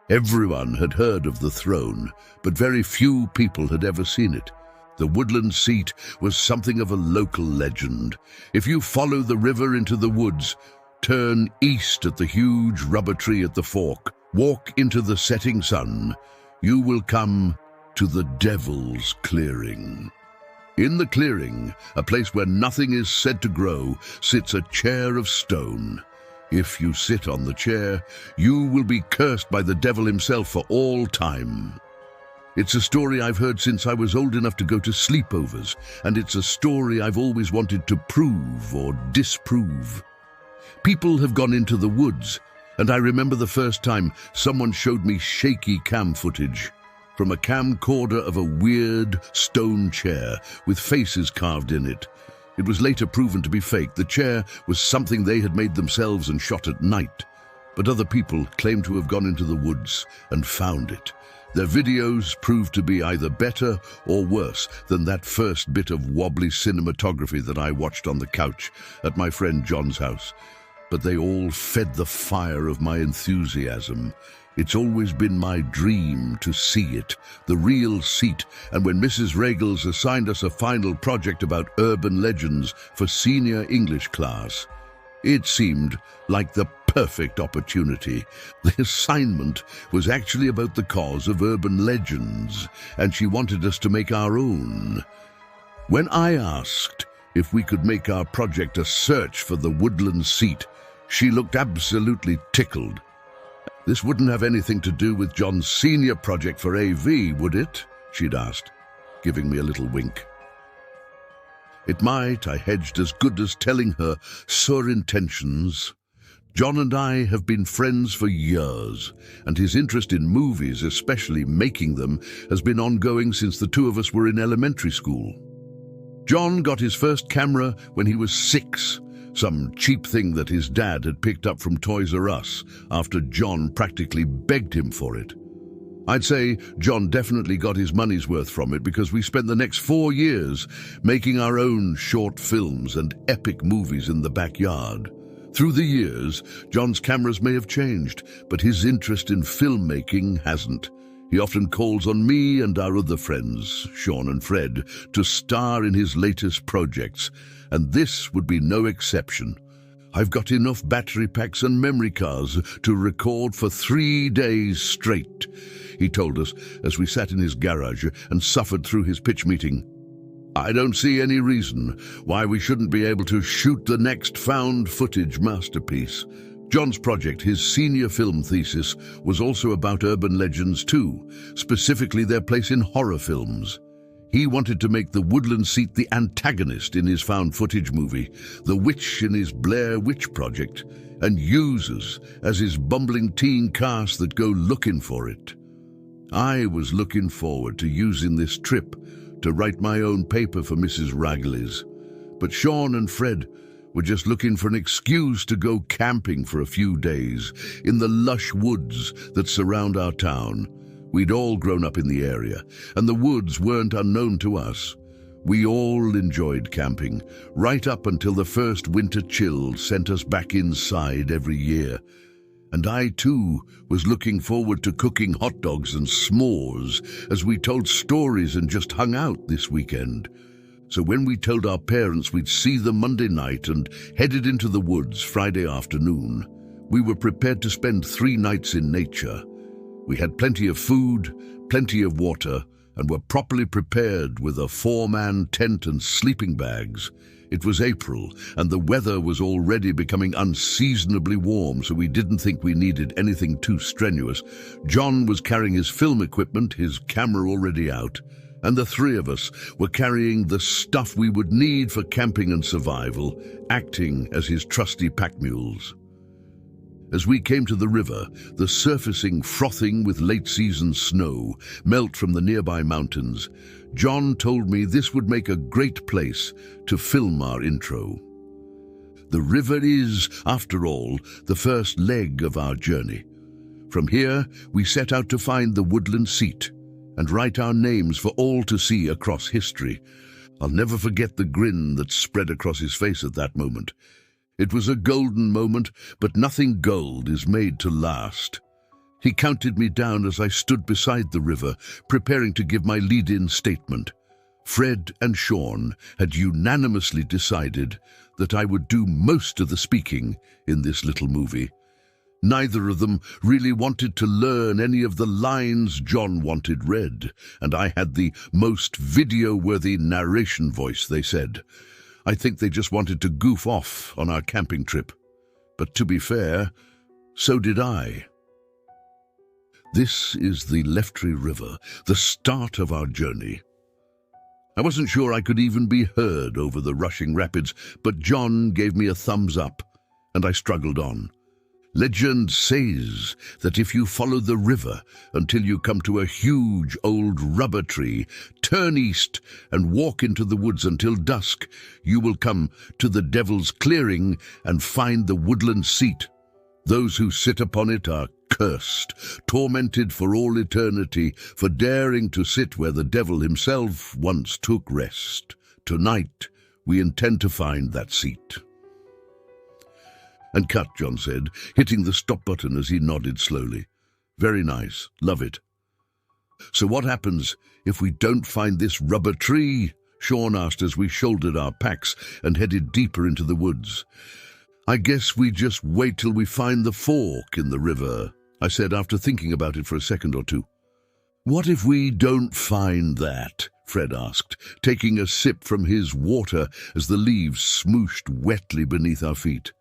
Everyone had heard of the throne, but very few people had ever seen it. The woodland seat was something of a local legend. If you follow the river into the woods, turn east at the huge rubber tree at the fork, walk into the setting sun, you will come to the Devil's Clearing. In the clearing, a place where nothing is said to grow, sits a chair of stone. If you sit on the chair, you will be cursed by the devil himself for all time. It's a story I've heard since I was old enough to go to sleepovers, and it's a story I've always wanted to prove or disprove. People have gone into the woods, and I remember the first time someone showed me shaky cam footage from a camcorder of a weird stone chair with faces carved in it. It was later proven to be fake. The chair was something they had made themselves and shot at night, but other people claimed to have gone into the woods and found it. Their videos proved to be either better or worse than that first bit of wobbly cinematography that I watched on the couch at my friend John's house. But they all fed the fire of my enthusiasm. It's always been my dream to see it, the real seat, and when Mrs. Regels assigned us a final project about urban legends for senior English class, it seemed like the perfect opportunity. The assignment was actually about the cause of urban legends, and she wanted us to make our own. When I asked if we could make our project a search for the woodland seat, she looked absolutely tickled. "This wouldn't have anything to do with John's senior project for AV, would it?" she'd asked, giving me a little wink. It might, I hedged, as good as telling her sore intentions. John and I have been friends for years, and his interest in movies, especially making them, has been ongoing since the two of us were in elementary school. John got his first camera when he was 6, some cheap thing that his dad had picked up from Toys R Us after John practically begged him for it. I'd say John definitely got his money's worth from it because we spent the next 4 years making our own short films and epic movies in the backyard. Through the years, John's cameras may have changed, but his interest in filmmaking hasn't. He often calls on me and our other friends, Sean and Fred, to star in his latest projects, and this would be no exception. "I've got enough battery packs and memory cards to record for 3 days straight," he told us as we sat in his garage and suffered through his pitch meeting. "I don't see any reason why we shouldn't be able to shoot the next found footage masterpiece." John's project, his senior film thesis, was also about urban legends too, specifically their place in horror films. He wanted to make the woodland seat the antagonist in his found footage movie, the witch in his Blair Witch Project, and use us as his bumbling teen cast that go looking for it. I was looking forward to using this trip to write my own paper for Mrs. Ragley's, but Sean and Fred were just looking for an excuse to go camping for a few days in the lush woods that surround our town. We'd all grown up in the area, and the woods weren't unknown to us. We all enjoyed camping, right up until the first winter chill sent us back inside every year. And I, too, was looking forward to cooking hot dogs and s'mores as we told stories and just hung out this weekend. So when we told our parents we'd see them Monday night and headed into the woods Friday afternoon, we were prepared to spend 3 nights in nature. We had plenty of food, plenty of water, and were properly prepared with a 4-man tent and sleeping bags. It was April, and the weather was already becoming unseasonably warm, so we didn't think we needed anything too strenuous. John was carrying his film equipment, his camera already out, and the 3 of us were carrying the stuff we would need for camping and survival, acting as his trusty pack mules. As we came to the river, the surfacing frothing with late-season snow melt from the nearby mountains, John told me this would make a great place to film our intro. The river is, after all, the first leg of our journey. From here, we set out to find the woodland seat and write our names for all to see across history. I'll never forget the grin that spread across his face at that moment. It was a golden moment, but nothing gold is made to last. He counted me down as I stood beside the river, preparing to give my lead-in statement. Fred and Sean had unanimously decided that I would do most of the speaking in this little movie. Neither of them really wanted to learn any of the lines John wanted read, and I had the most video-worthy narration voice, they said. I think they just wanted to goof off on our camping trip. But to be fair, so did I. This is the Leftree River, the start of our journey. I wasn't sure I could even be heard over the rushing rapids, but John gave me a thumbs up, and I struggled on. Legend says that if you follow the river until you come to a huge old rubber tree, turn east and walk into the woods until dusk, you will come to the Devil's Clearing and find the woodland seat. Those who sit upon it are cursed, tormented for all eternity, for daring to sit where the devil himself once took rest. Tonight, we intend to find that seat. And cut, John said, hitting the stop button as he nodded slowly. Very nice. Love it. So what happens if we don't find this rubber tree? Sean asked as we shouldered our packs and headed deeper into the woods. I guess we just wait till we find the fork in the river, I said after thinking about it for a second or two. What if we don't find that? Fred asked, taking a sip from his water as the leaves smooshed wetly beneath our feet.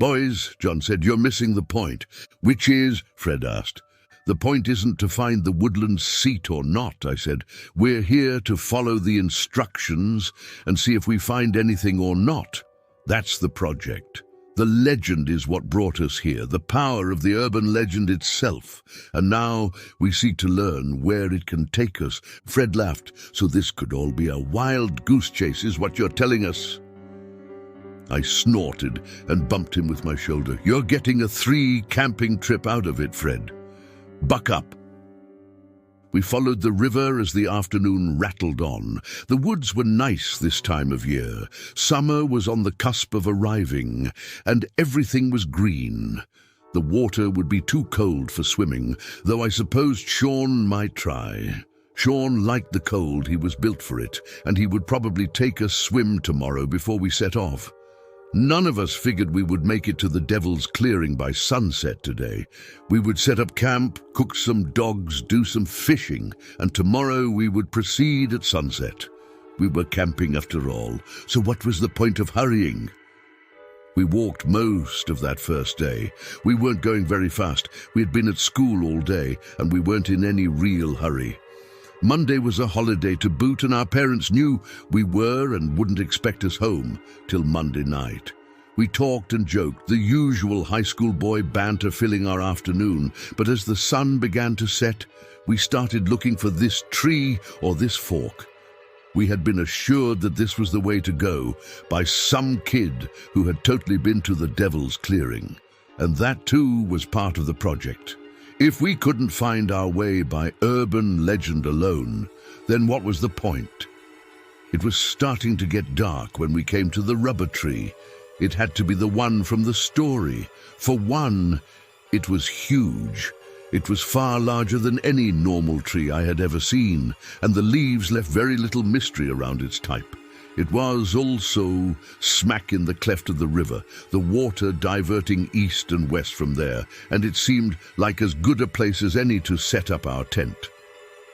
Boys, John said, you're missing the point. Which is? Fred asked. The point isn't to find the woodland seat or not, I said. We're here to follow the instructions and see if we find anything or not. That's the project. The legend is what brought us here, the power of the urban legend itself. And now we seek to learn where it can take us. Fred laughed. So this could all be a wild goose chase, is what you're telling us? I snorted and bumped him with my shoulder. You're getting a 3 camping trip out of it, Fred. Buck up. We followed the river as the afternoon rattled on. The woods were nice this time of year. Summer was on the cusp of arriving, and everything was green. The water would be too cold for swimming, though I supposed Sean might try. Sean liked the cold, he was built for it, and he would probably take a swim tomorrow before we set off. None of us figured we would make it to the Devil's Clearing by sunset today. We would set up camp, cook some dogs, do some fishing, and tomorrow we would proceed at sunset. We were camping after all, so what was the point of hurrying? We walked most of that first day. We weren't going very fast. We had been at school all day, and we weren't in any real hurry. Monday was a holiday to boot, and our parents knew we were and wouldn't expect us home till Monday night. We talked and joked, the usual high school boy banter filling our afternoon, but as the sun began to set, we started looking for this tree or this fork. We had been assured that this was the way to go by some kid who had totally been to the Devil's Clearing, and that too was part of the project. If we couldn't find our way by urban legend alone, then what was the point? It was starting to get dark when we came to the rubber tree. It had to be the one from the story. For one, it was huge. It was far larger than any normal tree I had ever seen, and the leaves left very little mystery around its type. It was also smack in the cleft of the river, the water diverting east and west from there, and it seemed like as good a place as any to set up our tent.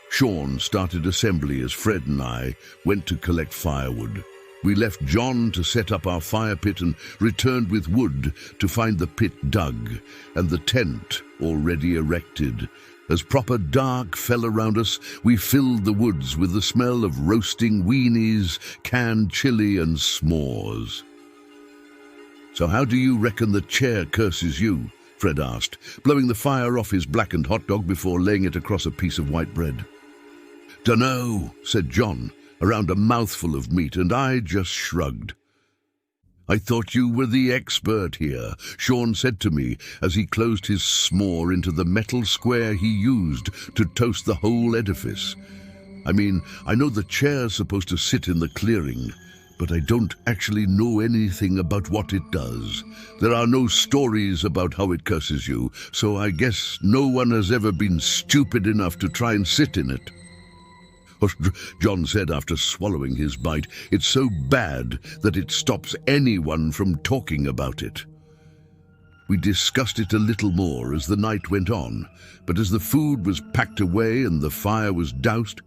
Sean started assembly as Fred and I went to collect firewood. We left John to set up our fire pit and returned with wood to find the pit dug and the tent already erected. As proper dark fell around us, we filled the woods with the smell of roasting weenies, canned chili, and s'mores. So how do you reckon the chair curses you? Fred asked, blowing the fire off his blackened hot dog before laying it across a piece of white bread. Dunno, said John, around a mouthful of meat, and I just shrugged. I thought you were the expert here, Sean said to me as he closed his s'more into the metal square he used to toast the whole edifice. I mean, I know the chair's supposed to sit in the clearing, but I don't actually know anything about what it does. There are no stories about how it curses you, so I guess no one has ever been stupid enough to try and sit in it." John said after swallowing his bite, "It's so bad that it stops anyone from talking about it." We discussed it a little more as the night went on, but as the food was packed away and the fire was doused,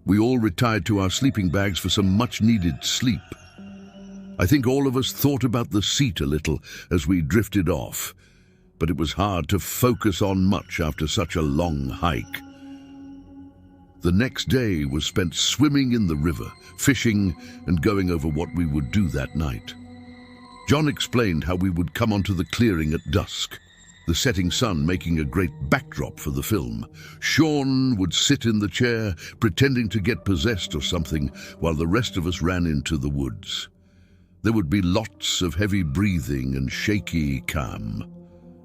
we all retired to our sleeping bags for some much-needed sleep. I think all of us thought about the seat a little as we drifted off, but it was hard to focus on much after such a long hike. The next day was spent swimming in the river, fishing, and going over what we would do that night. John explained how we would come onto the clearing at dusk, the setting sun making a great backdrop for the film. Sean would sit in the chair, pretending to get possessed or something, while the rest of us ran into the woods. There would be lots of heavy breathing and shaky calm.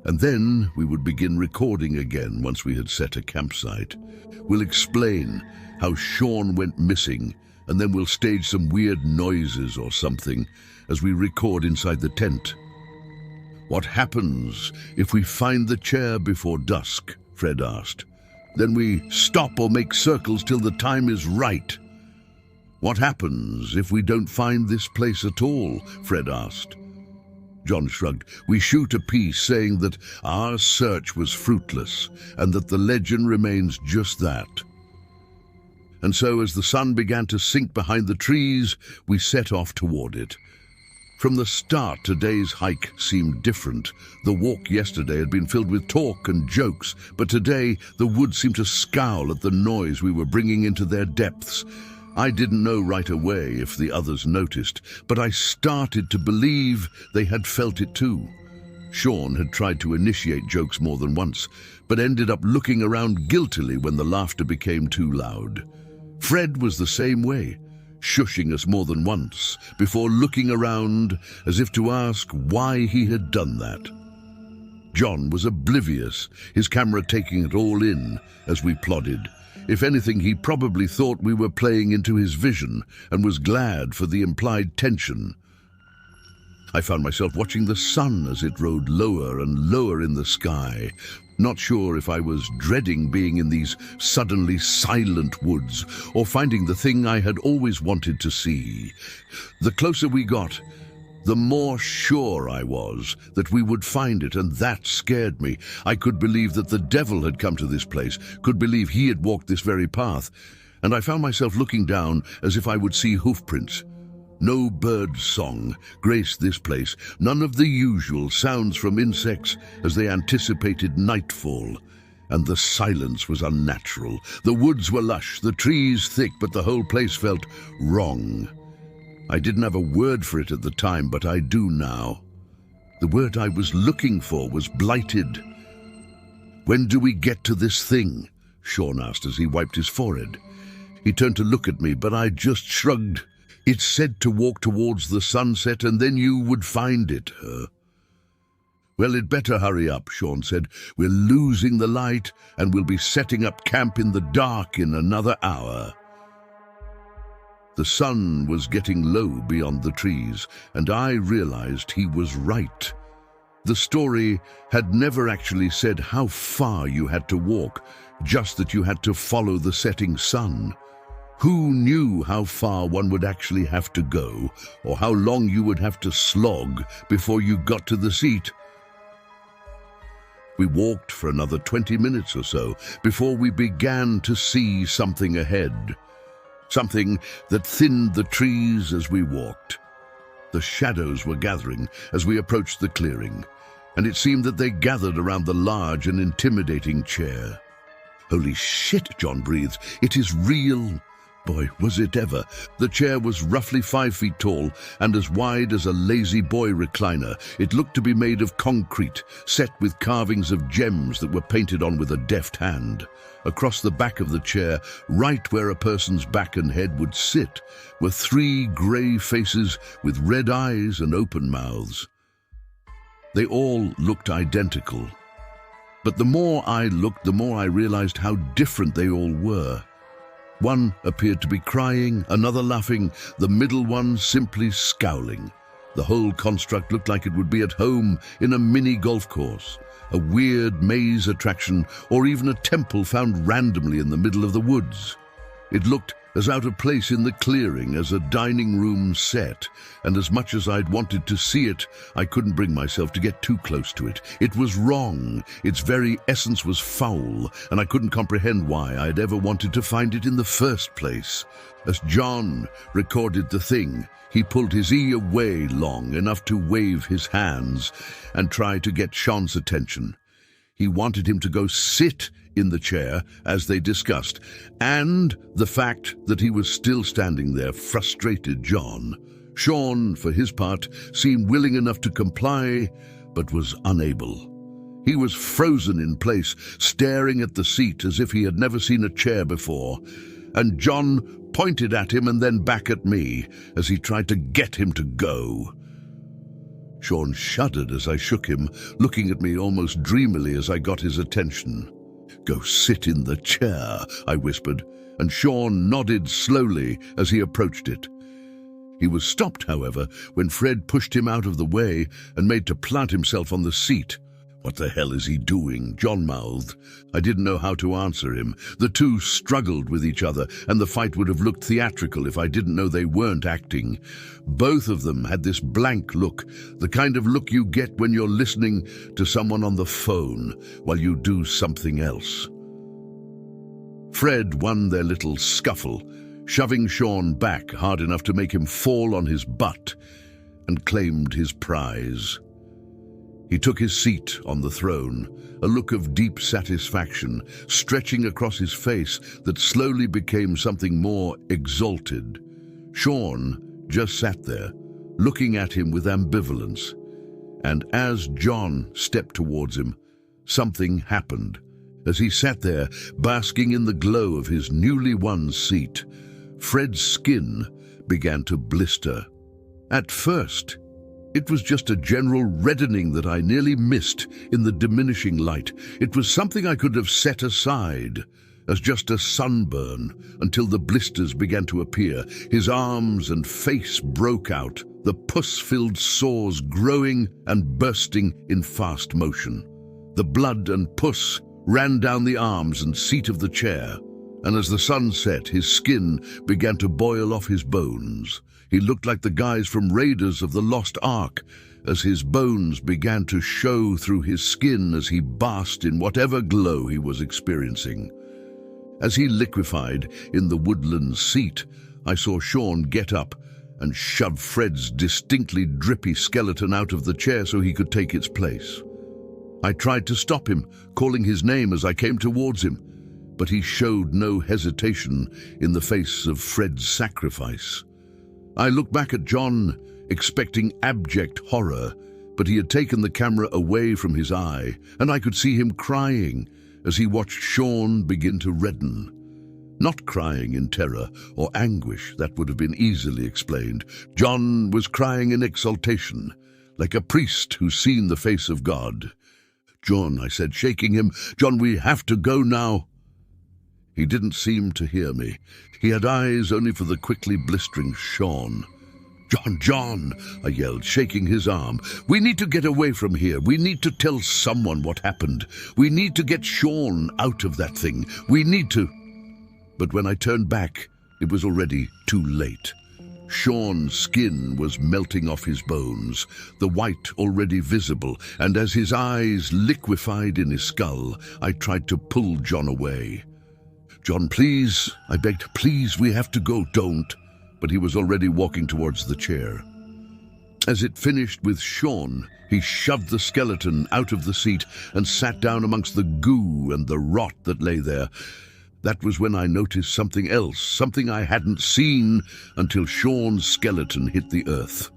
And then we would begin recording again once we had set a campsite. We'll explain how Sean went missing, and then we'll stage some weird noises or something as we record inside the tent. "What happens if we find the chair before dusk?" Fred asked. "Then we stop or make circles till the time is right." "What happens if we don't find this place at all?" Fred asked. John shrugged. "We shoot a piece saying that our search was fruitless and that the legend remains just that." And so as the sun began to sink behind the trees, we set off toward it. From the start, today's hike seemed different. The walk yesterday had been filled with talk and jokes, but today the woods seemed to scowl at the noise we were bringing into their depths. I didn't know right away if the others noticed, but I started to believe they had felt it too. Sean had tried to initiate jokes more than once, but ended up looking around guiltily when the laughter became too loud. Fred was the same way, shushing us more than once, before looking around as if to ask why he had done that. John was oblivious, his camera taking it all in as we plodded. If anything, he probably thought we were playing into his vision and was glad for the implied tension. I found myself watching the sun as it rode lower and lower in the sky, not sure if I was dreading being in these suddenly silent woods or finding the thing I had always wanted to see. The closer we got, the more sure I was that we would find it, and that scared me. I could believe that the devil had come to this place, could believe he had walked this very path, and I found myself looking down as if I would see hoofprints. No bird song graced this place, none of the usual sounds from insects as they anticipated nightfall, and the silence was unnatural. The woods were lush, the trees thick, but the whole place felt wrong. I didn't have a word for it at the time, but I do now. The word I was looking for was blighted. "When do we get to this thing?" Sean asked as he wiped his forehead. He turned to look at me, but I just shrugged. "It said to walk towards the sunset and then you would find it." "Well, it better hurry up," Sean said. "We're losing the light and we'll be setting up camp in the dark in another hour." The sun was getting low beyond the trees, and I realized he was right. The story had never actually said how far you had to walk, just that you had to follow the setting sun. Who knew how far one would actually have to go, or how long you would have to slog before you got to the seat? We walked for another 20 minutes or so before we began to see something ahead. Something that thinned the trees as we walked. The shadows were gathering as we approached the clearing, and it seemed that they gathered around the large and intimidating chair. "Holy shit," John breathed. "It is real." Boy, was it ever. The chair was roughly 5 feet tall and as wide as a lazy boy recliner. It looked to be made of concrete, set with carvings of gems that were painted on with a deft hand. Across the back of the chair, right where a person's back and head would sit, were 3 grey faces with red eyes and open mouths. They all looked identical. But the more I looked, the more I realized how different they all were. One appeared to be crying, another laughing, the middle one simply scowling. The whole construct looked like it would be at home in a mini golf course, a weird maze attraction, or even a temple found randomly in the middle of the woods. It looked as out of place in the clearing as a dining room set, and as much as I'd wanted to see it, I couldn't bring myself to get too close to it. It was wrong. Its very essence was foul, and I couldn't comprehend why I'd ever wanted to find it in the first place. As John recorded the thing, he pulled his ear way long enough to wave his hands and try to get Sean's attention. He wanted him to go sit in the chair, as they discussed, and the fact that he was still standing there frustrated John. Sean, for his part, seemed willing enough to comply, but was unable. He was frozen in place, staring at the seat as if he had never seen a chair before, and John pointed at him and then back at me as he tried to get him to go. Sean shuddered as I shook him, looking at me almost dreamily as I got his attention. "Go sit in the chair," I whispered, and Sean nodded slowly as he approached it. He was stopped, however, when Fred pushed him out of the way and made to plant himself on the seat. "What the hell is he doing?" John mouthed. I didn't know how to answer him. The two struggled with each other, and the fight would have looked theatrical if I didn't know they weren't acting. Both of them had this blank look, the kind of look you get when you're listening to someone on the phone while you do something else. Fred won their little scuffle, shoving Sean back hard enough to make him fall on his butt, and claimed his prize. He took his seat on the throne, a look of deep satisfaction stretching across his face that slowly became something more exalted. Sean just sat there, looking at him with ambivalence. And as John stepped towards him, something happened. As he sat there, basking in the glow of his newly won seat, Fred's skin began to blister. At first, it was just a general reddening that I nearly missed in the diminishing light. It was something I could have set aside as just a sunburn until the blisters began to appear. His arms and face broke out, the pus-filled sores growing and bursting in fast motion. The blood and pus ran down the arms and seat of the chair, and as the sun set, his skin began to boil off his bones. He looked like the guys from Raiders of the Lost Ark, as his bones began to show through his skin as he basked in whatever glow he was experiencing. As he liquefied in the woodland seat, I saw Sean get up and shove Fred's distinctly drippy skeleton out of the chair so he could take its place. I tried to stop him, calling his name as I came towards him, but he showed no hesitation in the face of Fred's sacrifice. I looked back at John, expecting abject horror, but he had taken the camera away from his eye, and I could see him crying as he watched Sean begin to redden. Not crying in terror or anguish, that would have been easily explained. John was crying in exaltation, like a priest who's seen the face of God. "John," I said, shaking him, "John, we have to go now." He didn't seem to hear me. He had eyes only for the quickly blistering Sean. "John, John," I yelled, shaking his arm. "We need to get away from here. We need to tell someone what happened. We need to get Sean out of that thing. We need to..." But when I turned back, it was already too late. Sean's skin was melting off his bones, the white already visible, and as his eyes liquefied in his skull, I tried to pull John away. "John, please," I begged, "please, we have to go, don't." But he was already walking towards the chair. As it finished with Sean, he shoved the skeleton out of the seat and sat down amongst the goo and the rot that lay there. That was when I noticed something else, something I hadn't seen until Sean's skeleton hit the earth.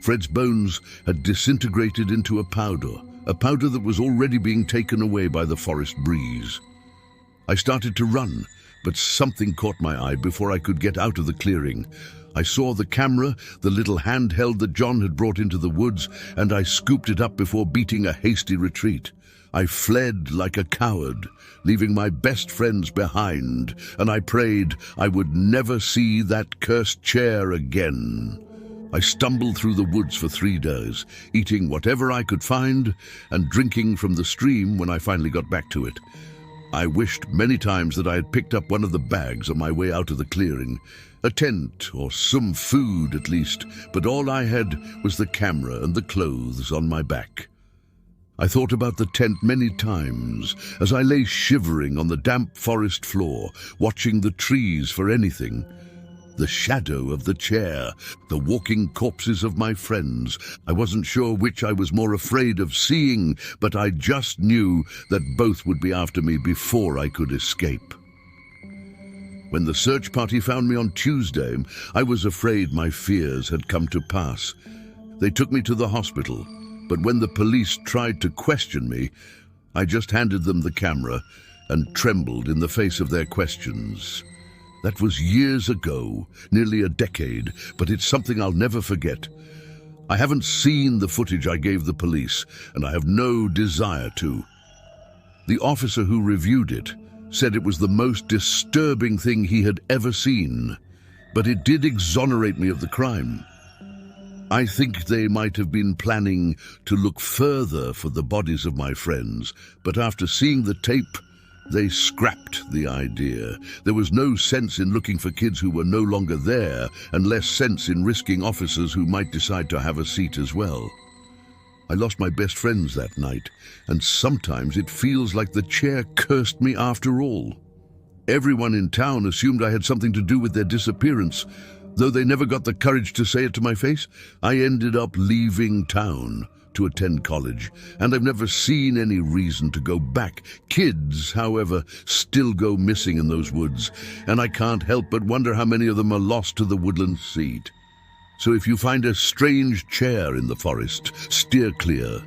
Fred's bones had disintegrated into a powder that was already being taken away by the forest breeze. I started to run, but something caught my eye before I could get out of the clearing. I saw the camera, the little handheld that John had brought into the woods, and I scooped it up before beating a hasty retreat. I fled like a coward, leaving my best friends behind, and I prayed I would never see that cursed chair again. I stumbled through the woods for 3 days, eating whatever I could find and drinking from the stream when I finally got back to it. I wished many times that I had picked up one of the bags on my way out of the clearing, a tent or some food at least, but all I had was the camera and the clothes on my back. I thought about the tent many times as I lay shivering on the damp forest floor, watching the trees for anything. The shadow of the chair, the walking corpses of my friends. I wasn't sure which I was more afraid of seeing, but I just knew that both would be after me before I could escape. When the search party found me on Tuesday, I was afraid my fears had come to pass. They took me to the hospital, but when the police tried to question me, I just handed them the camera and trembled in the face of their questions. That was years ago, nearly a decade, but it's something I'll never forget. I haven't seen the footage I gave the police, and I have no desire to. The officer who reviewed it said it was the most disturbing thing he had ever seen, but it did exonerate me of the crime. I think they might have been planning to look further for the bodies of my friends, but after seeing the tape, they scrapped the idea. There was no sense in looking for kids who were no longer there, and less sense in risking officers who might decide to have a seat as well. I lost my best friends that night, and sometimes it feels like the chair cursed me after all. Everyone in town assumed I had something to do with their disappearance. Though they never got the courage to say it to my face, I ended up leaving town to attend college, and I've never seen any reason to go back. Kids, however, still go missing in those woods, and I can't help but wonder how many of them are lost to the woodland seat. So if you find a strange chair in the forest, steer clear.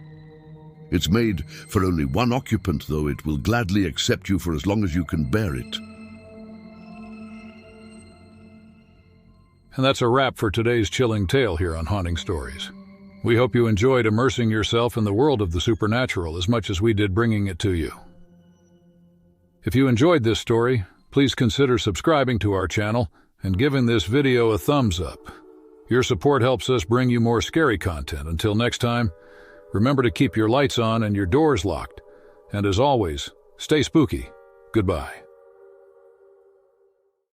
It's made for only one occupant, though it will gladly accept you for as long as you can bear it. And that's a wrap for today's chilling tale here on Haunting Stories. We hope you enjoyed immersing yourself in the world of the supernatural as much as we did bringing it to you. If you enjoyed this story, please consider subscribing to our channel and giving this video a thumbs up. Your support helps us bring you more scary content. Until next time, remember to keep your lights on and your doors locked. And as always, stay spooky. Goodbye.